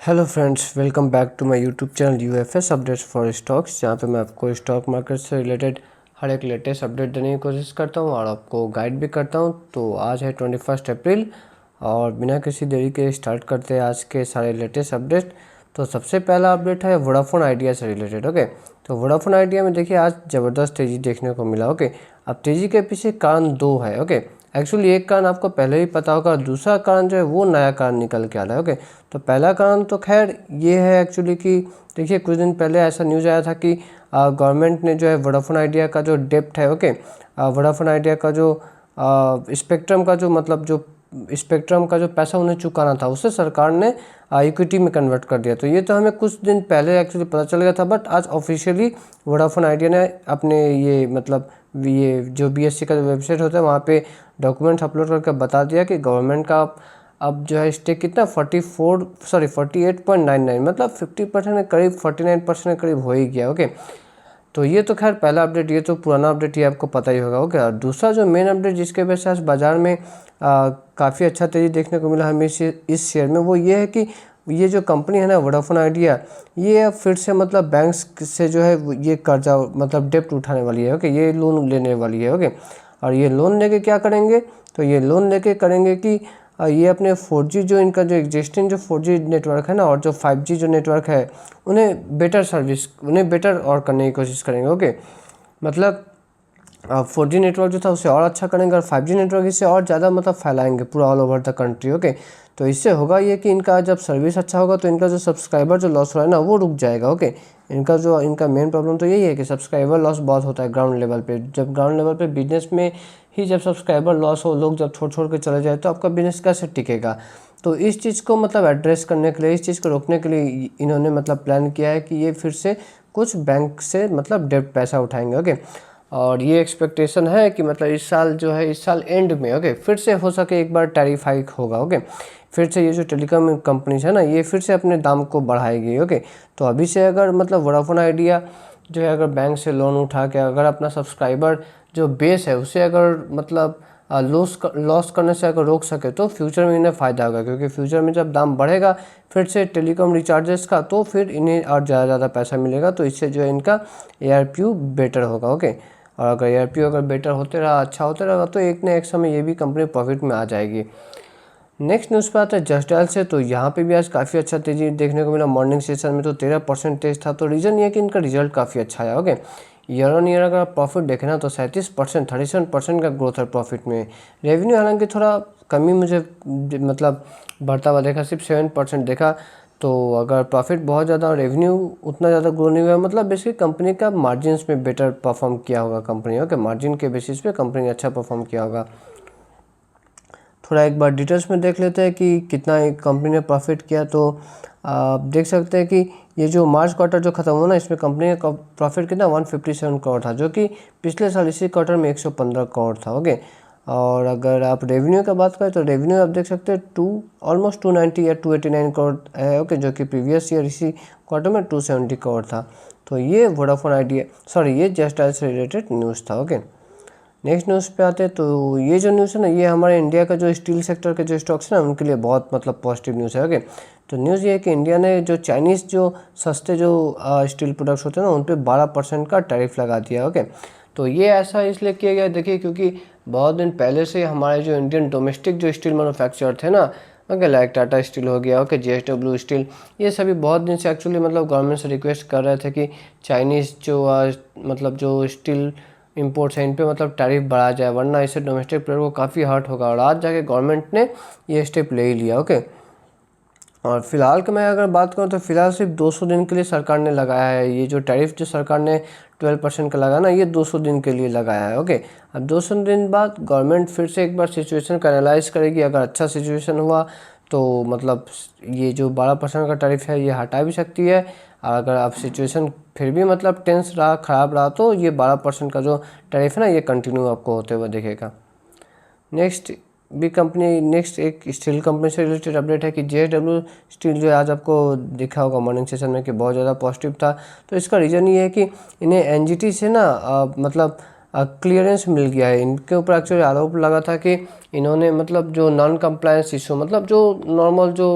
Hello friends, welcome back to my YouTube channel UFS updates for stocks, जहाँ पे मैं आपको स्टॉक मार्केट से रिलेटेड हर एक लेटेस्ट अपडेट देने की कोशिश करता हूँ और आपको गाइड भी करता हूँ। तो आज है 21 अप्रैल और बिना किसी देरी के स्टार्ट करते हैं आज के सारे लेटेस्ट अपडेट। तो सबसे पहला अपडेट है वोडाफोन आइडिया से रिलेटेड। ओके, तो वोडाफोन आइडिया में देखिए आज ज़बरदस्त तेज़ी देखने को मिला। ओके, अब तेज़ी के पीछे कारण दो है। ओके, एक्चुअली एक कारण आपको पहले ही पता होगा, दूसरा कारण जो है वो नया कारण निकल के आ रहा है। ओके, तो पहला कारण तो खैर ये है एक्चुअली कि देखिए कुछ दिन पहले ऐसा न्यूज़ आया था कि गवर्नमेंट ने जो है वोडाफोन आइडिया का जो डेप्ट है, ओके, वोडाफोन आइडिया का जो स्पेक्ट्रम का जो मतलब जो स्पेक्ट्रम का जो पैसा उन्हें चुकाना था उसे सरकार ने इक्विटी में कन्वर्ट कर दिया। तो ये तो हमें कुछ दिन पहले एक्चुअली पता चल गया था, बट आज ऑफिशियली वोडाफोन आइडिया ने अपने ये मतलब ये जो बीएससी का जो वेबसाइट होता है वहाँ पे डॉक्यूमेंट्स अपलोड करके बता दिया कि गवर्नमेंट का अब जो है स्टेक कितना 48.99 मतलब 50% के करीब 49% के करीब हो ही गया। ओके, तो ये तो खैर पहला अपडेट, ये तो पुराना अपडेट, ये आपको पता ही होगा। ओके, और दूसरा जो मेन अपडेट जिसके वजह से आज बाज़ार में काफ़ी अच्छा तेज़ी देखने को मिला हमें इस शेयर में, वो ये है कि ये जो कंपनी है ना वोडाफोन आइडिया, ये अब फिर से मतलब बैंक्स से जो है ये कर्जा मतलब डेप्ट उठाने वाली है। ओके, ये लोन लेने वाली है। ओके, और ये लोन लेके क्या करेंगे, तो ये लोन लेके करेंगे कि ये अपने 4G जो इनका जो एग्जिस्टिंग जो 4G नेटवर्क है ना और जो 5G जो नेटवर्क है उन्हें बेटर और करने की कोशिश करेंगे। ओके, मतलब 4G नेटवर्क जो था उसे और अच्छा करेंगे और 5G नेटवर्क इससे और ज़्यादा मतलब फैलाएंगे पूरा all over the country. Okay, तो इससे होगा ये कि इनका जब सर्विस अच्छा होगा तो इनका जो सब्सक्राइबर जो लॉस हो रहा है ना वो रुक जाएगा। ओके, इनका मेन प्रॉब्लम तो यही है कि सब्सक्राइबर लॉस बहुत होता है ग्राउंड लेवल पे। जब ग्राउंड लेवल पे बिजनेस में ही जब सब्सक्राइबर लॉस हो, लोग जब छोड़ के चले जाए तो आपका बिजनेस कैसे टिकेगा। तो इस चीज़ को मतलब एड्रेस करने के लिए, इस चीज़ को रोकने के लिए इन्होंने मतलब प्लान किया है कि ये फिर से कुछ बैंक से मतलब डेब्ट पैसा उठाएंगे। ओके, और ये एक्सपेक्टेशन है कि मतलब इस साल जो है इस साल एंड में ओके फिर से हो सके एक बार टैरिफ हाइक होगा। ओके, फिर से ये जो टेलीकॉम कंपनीज है ना ये फिर से अपने दाम को बढ़ाएगी। ओके, तो अभी से अगर मतलब वोडाफोन आइडिया जो है अगर बैंक से लोन उठा के अगर अपना सब्सक्राइबर जो बेस है उसे अगर मतलब लॉस करने से अगर रोक सके तो फ्यूचर में इन्हें फ़ायदा होगा, क्योंकि फ्यूचर में जब दाम बढ़ेगा फिर से टेलीकॉम रिचार्जेस का तो फिर इन्हें और ज़्यादा पैसा मिलेगा। तो इससे जो है इनका ARPU बेटर होगा। ओके, और अगर ARPU अगर बेटर होते रहा, अच्छा होते रहा तो एक न एक समय ये भी कंपनी प्रॉफिट में आ जाएगी। नेक्स्ट न्यूज़ पे आता है जस्ट डायल से। तो यहाँ पे भी आज काफ़ी अच्छा तेज़ी देखने को मिला। मॉर्निंग सेशन में तो 13% तेज था। तो रीज़न ये है कि इनका रिजल्ट काफ़ी अच्छा आया। ओके, ईयर ऑन ईयर अगर आप प्रॉफिट देखें ना तो 37% 37% का ग्रोथ है प्रॉफिट में। रेवेन्यू हालांकि थोड़ा कमी मुझे मतलब बढ़ता हुआ देखा, सिर्फ 7% देखा। तो अगर प्रॉफिट बहुत ज़्यादा और रेवेन्यू उतना ज़्यादा ग्रो नहीं हुआ मतलब बेसिकली कंपनी का मार्जिन्स में बेटर परफॉर्म किया होगा कंपनी। ओके, मार्जिन के बेसिस पे कंपनी ने अच्छा परफॉर्म किया होगा। थोड़ा एक बार डिटेल्स में देख लेते हैं कि कितना कंपनी ने प्रॉफिट किया। तो आप देख सकते हैं कि ये जो मार्च क्वार्टर जो खत्म हुआ ना इसमें कंपनी का प्रॉफिट कितना 157 करोड़ था, जो कि पिछले साल इसी क्वार्टर में 115 करोड़ था। ओके, और अगर आप रेवेन्यू का बात करें तो रेवेन्यू आप देख सकते हैं ऑलमोस्ट 290 या 289 करोड़ है। ओके, जो कि प्रीवियस ईयर इसी क्वार्टर में 270 करोड़ था। तो ये वोडाफोन आइडिया ये जस्ट डायल से रिलेटेड न्यूज़ था। ओके, नेक्स्ट न्यूज़ पे आते हैं। तो ये जो न्यूज़ है ना ये हमारे इंडिया का जो स्टील सेक्टर के जो स्टॉक्स हैं ना उनके लिए बहुत मतलब पॉजिटिव न्यूज़ है। ओके, तो न्यूज़ ये है कि इंडिया ने जो चाइनीज़ जो सस्ते जो स्टील प्रोडक्ट्स होते हैं ना उन पर 12% का टैरिफ लगा दिया। ओके, तो ये ऐसा इसलिए किया गया देखिए क्योंकि बहुत दिन पहले से हमारे जो इंडियन डोमेस्टिक जो स्टील मैन्युफैक्चरर थे ना, ओके, लाइक टाटा स्टील हो गया, ओके, JSW स्टील, ये सभी बहुत दिन से एक्चुअली मतलब गवर्नमेंट से रिक्वेस्ट कर रहे थे कि चाइनीज़ जो मतलब जो स्टील इंपोर्ट्स हैं इन पे मतलब टैरिफ बढ़ा जाए, वरना इससे डोमेस्टिक प्लेयर को काफ़ी हर्ट होगा। और आज जाके गवर्नमेंट ने ये स्टेप ले ही लिया। ओके, और फिलहाल की मैं अगर बात करूँ तो फिलहाल सिर्फ 200 दिन के लिए सरकार ने लगाया है। ये जो टैरिफ जो सरकार ने 12% का लगा ना ये 200 दिन के लिए लगाया है। ओके, अब 200 दिन बाद गवर्नमेंट फिर से एक बार सिचुएशन का एनालाइज करेगी। अगर अच्छा सिचुएशन हुआ तो मतलब ये जो 12% का टैरिफ है ये हटा भी सकती है। और अगर अब सिचुएशन फिर भी मतलब टेंस रहा, ख़राब रहा तो ये 12% का जो टैरिफ है ना ये कंटिन्यू आपको होते हुए दिखेगा। नेक्स्ट एक स्टील कंपनी से रिलेटेड अपडेट है कि JSW स्टील जो है आज आपको दिखा होगा मॉर्निंग सेशन में कि बहुत ज़्यादा पॉजिटिव था। तो इसका रीज़न ये है कि इन्हें NGT से ना मतलब क्लियरेंस मिल गया है। इनके ऊपर एक्चुअली आरोप लगा था कि इन्होंने मतलब जो नॉन कंप्लायंस इशू मतलब जो नॉर्मल जो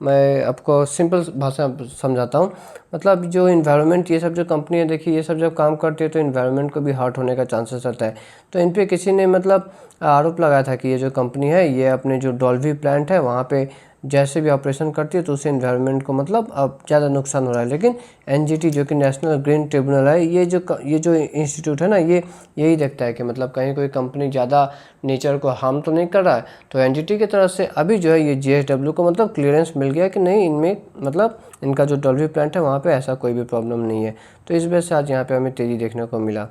मैं आपको सिंपल भाषा में समझाता हूँ। मतलब जो इन्वायरमेंट, ये सब जो कंपनी है देखिए, ये सब जब काम करती है तो इन्वायरमेंट को भी हर्ट होने का चांसेस रहता है। तो इन पे किसी ने मतलब आरोप लगाया था कि ये जो कंपनी है ये अपने जो डॉल्वी प्लांट है वहाँ पे जैसे भी ऑपरेशन करती है तो उससे इन्वायरमेंट को मतलब अब ज़्यादा नुकसान हो रहा है। लेकिन एनजीटी जो कि नेशनल ग्रीन ट्रिब्यूनल है, ये जो इंस्टीट्यूट है ना, ये यही देखता है कि मतलब कहीं कोई कंपनी ज़्यादा नेचर को हार्म तो नहीं कर रहा है। तो एनजीटी की तरफ से अभी जो है ये जीएसडब्ल्यू को मतलब क्लियरेंस मिल गया कि नहीं, इनमें मतलब इनका जो डॉल्वी प्लांट है वहाँ पे ऐसा कोई भी प्रॉब्लम नहीं है। तो इस वजह से आज यहाँ पे हमें तेज़ी देखने को मिला।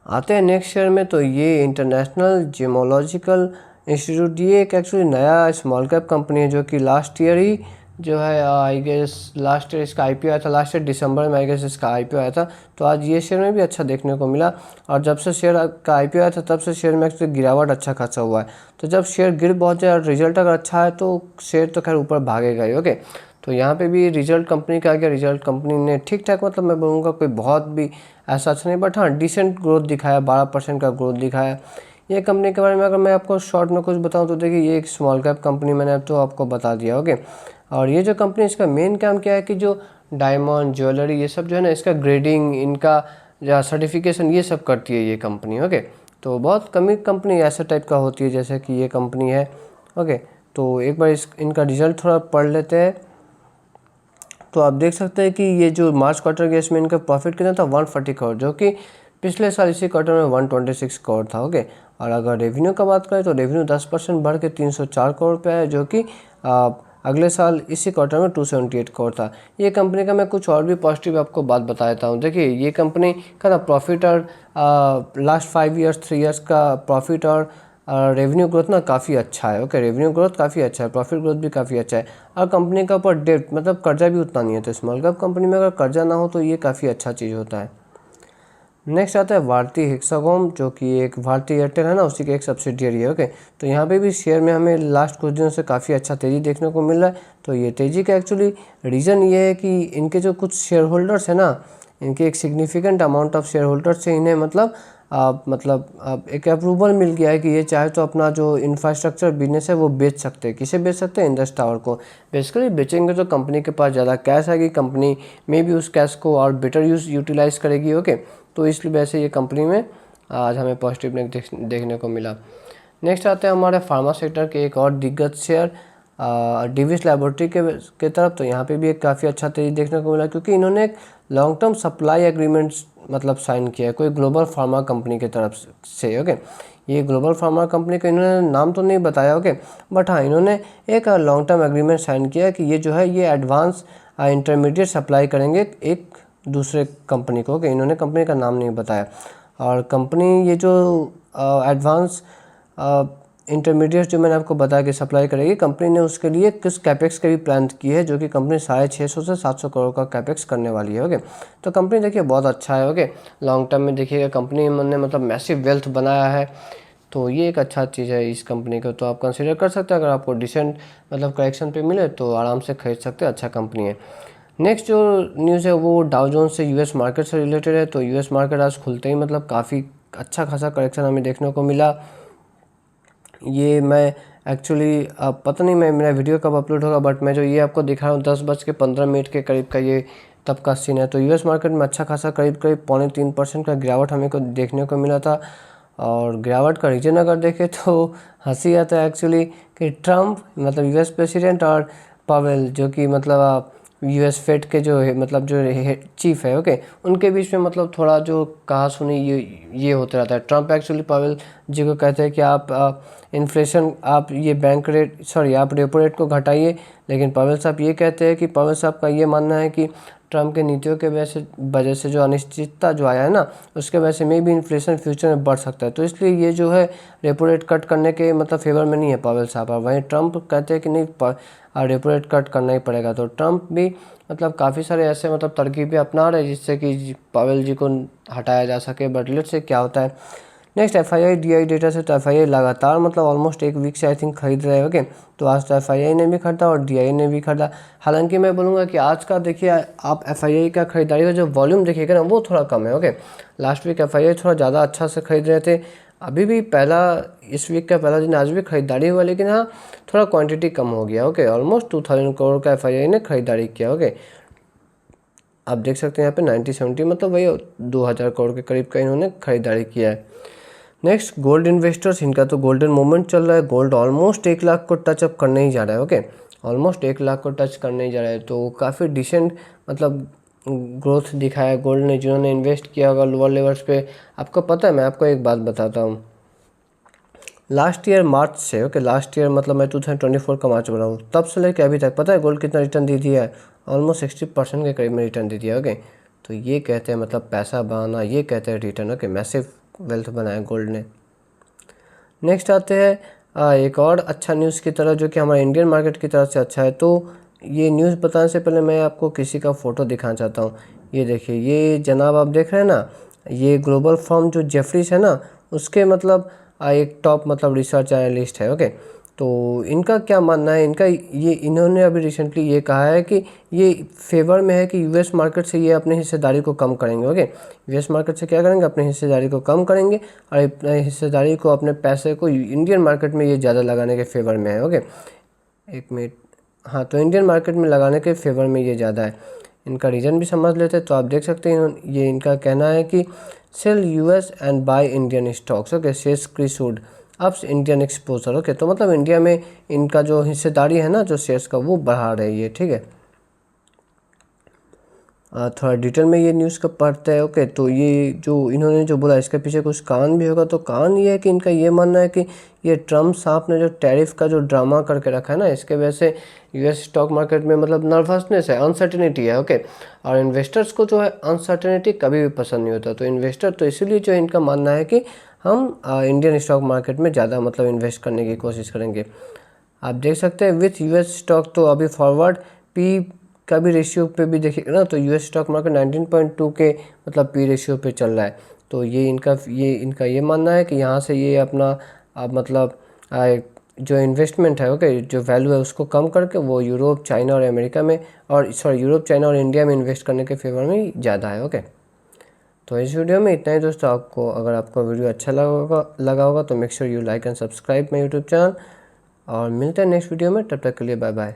आते हैं नेक्स्ट शेयर में। तो ये इंटरनेशनल जियोलॉजिकल इंस्टीट्यूट, ये एक एक्चुअली नया स्मॉल कैप कंपनी है जो कि लास्ट ईयर ही जो है आई गेस लास्ट ईयर इसका आईपीओ आया था, लास्ट ईयर दिसंबर में आई गेस इसका आईपीओ आया था। तो आज ये शेयर में भी अच्छा देखने को मिला, और जब से शेयर का आईपीओ आया था तब से शेयर में एक्चुअली गिरावट अच्छा खासा हुआ है। तो जब शेयर गिर बहुत जाए और रिजल्ट अगर अच्छा है तो शेयर तो खैर ऊपर भागेगा ही। ओके, तो यहाँ पे भी रिजल्ट कंपनी का आ गया। रिजल्ट कंपनी ने ठीक ठाक, मतलब मैं बोलूँगा कोई बहुत भी ऐसा अच्छा नहीं, बट हाँ डिसेंट ग्रोथ दिखाया, 12% का ग्रोथ दिखाया। ये कंपनी के बारे में अगर मैं आपको शॉर्ट में कुछ बताऊं तो देखिए, ये एक स्मॉल कैप कंपनी मैंने अब तो आपको बता दिया। ओके, और ये जो कंपनी, इसका मेन काम क्या है कि जो डायमंड ज्वेलरी ये सब जो है ना, इसका ग्रेडिंग, इनका या सर्टिफिकेशन ये सब करती है ये कंपनी। ओके, तो बहुत कम ही कंपनी ऐसा टाइप का होती है जैसे कि ये कंपनी है। ओके, तो एक बार इनका रिजल्ट थोड़ा पढ़ लेते हैं। तो आप देख सकते हैं कि ये जो मार्च क्वार्टर के इसमें इनका प्रॉफिट कितना था, 140 करोड़, जो कि पिछले साल इसी क्वार्टर में 126 करोड़ था। ओके, और अगर रेवेन्यू का बात करें तो रेवेन्यू 10% बढ़ के 304 करोड़ पे है, जो कि अगले साल इसी क्वार्टर में 278 करोड़ था। ये कंपनी का मैं कुछ और भी पॉजिटिव आपको बात बता देता हूँ। देखिए, ये कंपनी का ना प्रॉफिट और लास्ट 5 ईयर्स 3 ईयर्स का प्रॉफिट और रेवेन्यू ग्रोथ ना काफ़ी अच्छा है। ओके, रेवेन्यू ग्रोथ काफ़ी अच्छा है, प्रॉफिट ग्रोथ भी काफ़ी अच्छा है, और कंपनी का ऊपर डेट मतलब कर्जा भी उतना नहीं है। तो स्मॉल कैप कंपनी में अगर कर्जा ना हो तो ये काफ़ी अच्छा चीज़ होता है। नेक्स्ट आता है भारती हेक्साकॉम, जो कि एक भारती एयरटेल है ना, उसी की एक सब्सिडियरी है। ओके, तो यहाँ पे भी शेयर में हमें लास्ट कुछ दिनों से काफ़ी अच्छा तेज़ी देखने को मिल रहा है। तो ये तेज़ी का एक्चुअली रीज़न ये है कि इनके जो कुछ शेयर होल्डर्स है ना, इनके एक significant amount of share holders से इन्हें मतलब एक अप्रूवल मिल गया है कि ये चाहे तो अपना जो इंफ्रास्ट्रक्चर बिजनेस है वो बेच सकते हैं। किसे बेच सकते हैं? इंडस टावर को। बेसिकली बेचेंगे तो कंपनी के पास ज़्यादा कैश आएगी, कंपनी में भी उस कैश को और बेटर यूटिलाइज करेगी। ओके, तो इसलिए वैसे ये कंपनी में आज हमें पॉजिटिव देखने को मिला। नेक्स्ट आते हैं हमारे फार्मा सेक्टर के एक और दिग्गज शेयर डिविस लैबोरेटरी के तरफ। तो यहाँ पे भी एक काफ़ी अच्छा तेजी देखने को मिला, क्योंकि इन्होंने एक लॉन्ग टर्म सप्लाई एग्रीमेंट्स मतलब साइन किया है कोई ग्लोबल फार्मा कंपनी की तरफ से। ओके, ये ग्लोबल फार्मा कंपनी का इन्होंने नाम तो नहीं बताया। ओके, बट हाँ इन्होंने एक लॉन्ग टर्म एग्रीमेंट साइन किया कि ये जो है ये एडवांस इंटरमीडिएट सप्लाई करेंगे एक दूसरे कंपनी को। ओके, इन्होंने कंपनी का नाम नहीं बताया। और कंपनी ये जो एडवांस इंटरमीडिएट जो मैंने आपको बताया कि सप्लाई करेगी, कंपनी ने उसके लिए किस कैपेक्स की भी प्लान की है, जो कि कंपनी 650 से 700 करोड़ का कैपेक्स करने वाली है। ओके, तो कंपनी देखिए बहुत अच्छा है। ओके, लॉन्ग टर्म में देखिएगा कंपनी ने मतलब मैसिव वेल्थ बनाया है, तो ये एक अच्छा चीज़ है इस कंपनी को। तो आप कंसिडर कर सकते हैं, अगर आपको डिसेंट मतलब करेक्शन पे मिले तो आराम से खरीद सकते हैं, अच्छा कंपनी है। नेक्स्ट जो न्यूज़ है वो डाउ जोन्स से यूएस मार्केट से रिलेटेड है। तो यूएस मार्केट आज खुलते ही मतलब काफ़ी अच्छा खासा करेक्शन हमें देखने को मिला। ये मैं एक्चुअली पता नहीं मैं मेरा वीडियो कब अपलोड होगा, बट मैं जो ये आपको दिखा रहा हूँ 10:15 के करीब का ये तब का सीन है। तो यूएस मार्केट में अच्छा खासा करीब 3.25% का गिरावट हमें को देखने को मिला था। और गिरावट का रीज़न अगर देखें तो हंसी आता है एक्चुअली कि ट्रम्प मतलब यूएस प्रेसिडेंट और पावेल जो कि मतलब यूएस फेड के जो है मतलब जो चीफ है। ओके, उनके बीच में मतलब थोड़ा जो कहा सुनी ये होता रहता है। ट्रम्प एक्चुअली पावेल जी को कहते हैं कि आप इन्फ्लेशन आप ये बैंक रेट आप रेपो रेट को घटाइए, लेकिन पावेल साहब ये कहते हैं कि पावेल साहब का ये मानना है कि ट्रम्प के नीतियों के वजह से जो अनिश्चितता जो आया है ना, उसके वजह से में भी इन्फ्लेशन फ्यूचर में बढ़ सकता है। तो इसलिए ये जो है रेपो रेट कट करने के मतलब फेवर में नहीं है पावेल साहब। और वहीं ट्रम्प कहते हैं कि नहीं रेपो रेट कट करना ही पड़ेगा। तो ट्रम्प भी मतलब काफ़ी सारे ऐसे मतलब तरकीबें अपना रहे जिससे कि पावेल जी को हटाया जा सके, बट लेट्स से क्या होता है। नेक्स्ट एफआईआई डीआई डेटा से। तो एफआईआई लगातार मतलब ऑलमोस्ट एक वीक से आई थिंक खरीद रहे होंगे। तो आज तो एफआईआई ने भी खरीदा और डीआई ने भी खरीदा। हालांकि मैं बोलूँगा कि आज का देखिए आप एफआईआई का खरीदारी का जो वॉल्यूम देखिएगा ना वो थोड़ा कम है। ओके, लास्ट वीक एफआईआई थोड़ा ज़्यादा अच्छा से खरीद रहे थे, अभी भी इस वीक का पहला दिन आज भी खरीदारी हुआ, लेकिन हाँ थोड़ा क्वांटिटी कम हो गया। ओके, ऑलमोस्ट 2000 करोड़ का FII ने खरीदारी किया। ओके, आप देख सकते हैं यहाँ पे 90-70 मतलब वही 2000 करोड़ के करीब का इन्होंने खरीदारी किया है। नेक्स्ट गोल्ड इन्वेस्टर्स, इनका तो गोल्डन मोमेंट चल रहा है। गोल्ड ऑलमोस्ट 1 लाख को टच अप करने ही जा रहा है। ओके, ऑलमोस्ट 1 लाख को टच करने ही जा रहा है, तो काफ़ी डिसेंट मतलब ग्रोथ दिखाया है गोल्ड ने। जिन्होंने इन्वेस्ट किया होगा लोअर लेवल्स पे, आपको पता है, मैं आपको एक बात बताता हूँ। लास्ट ईयर मार्च से, ओके लास्ट ईयर मतलब मैं 2024 का मार्च बना हूँ, तब से लेकर अभी तक पता है गोल्ड कितना रिटर्न दे दिया है? ऑलमोस्ट 60% के करीब में रिटर्न दे दिया। ओके, तो ये कहते हैं मतलब पैसा बनाना, ये कहते हैं रिटर्न। ओके, मैसिव वेल्थ बनाया गोल्ड ने। नेक्स्ट आते हैं एक और अच्छा न्यूज़ की तरह, जो कि हमारे इंडियन मार्केट की तरफ से अच्छा है। तो ये न्यूज़ बताने से पहले मैं आपको किसी का फ़ोटो दिखाना चाहता हूँ। ये देखिए, ये जनाब आप देख रहे हैं ना, ये ग्लोबल फर्म जो जेफरीज है ना, उसके मतलब एक टॉप मतलब रिसर्च एनालिस्ट है। ओके, तो इनका क्या मानना है, इन्होंने अभी रिसेंटली ये कहा है कि ये फेवर में है कि यूएस मार्केट से ये अपने हिस्सेदारी को कम करेंगे। ओके, यूएस मार्केट से क्या करेंगे, अपने हिस्सेदारी को कम करेंगे और अपने हिस्सेदारी को, अपने पैसे को इंडियन मार्केट में ये ज़्यादा लगाने के फेवर में है। ओके, एक मिनट, हाँ, तो इंडियन मार्केट में लगाने के फेवर में ये ज़्यादा है। इनका रीज़न भी समझ लेते, तो आप देख सकते हैं ये इनका कहना है कि sell US and buy Indian stocks. Okay, shares increased ups Indian exposure. Okay, तो मतलब इंडिया में इनका जो हिस्सेदारी है ना, जो शेयर्स का, वो बढ़ा रही है। ठीक है, थोड़ा डिटेल में ये न्यूज़ का पढ़ते हैं। ओके, तो ये जो इन्होंने जो बोला, इसके पीछे कुछ कारण भी होगा। तो कारण ये है कि इनका ये मानना है कि ये ट्रम्प साहब ने जो टैरिफ का जो ड्रामा करके रखा है ना, इसके वजह से यूएस स्टॉक मार्केट में मतलब नर्वसनेस है, अनसर्टेनिटी है। ओके, और इन्वेस्टर्स को जो है अनसर्टेनिटी कभी भी पसंद नहीं होता। तो इन्वेस्टर तो इसीलिए जो इनका मानना है कि हम इंडियन स्टॉक मार्केट में ज़्यादा मतलब इन्वेस्ट करने की कोशिश करेंगे। आप देख सकते हैं विथ यूएस स्टॉक, तो अभी फॉरवर्ड पी का भी रेशियो पे भी देखिएगा ना, तो यूएस स्टॉक मार्केट 19.2 के मतलब पी रेशियो पे चल रहा है। तो ये इनका ये मानना है कि यहाँ से ये अपना मतलब जो इन्वेस्टमेंट है, ओके, जो वैल्यू है उसको कम करके वो यूरोप, चाइना और अमेरिका में, और यूरोप, चाइना और इंडिया में इन्वेस्ट करने के फेवर में ज़्यादा है। ओके, तो इस वीडियो में इतना ही दोस्तों। अगर आपको वीडियो अच्छा लगा होगा तो make sure you like and subscribe my YouTube channel, और मिलते हैं नेक्स्ट वीडियो में। तब तक के लिए बाय बाय।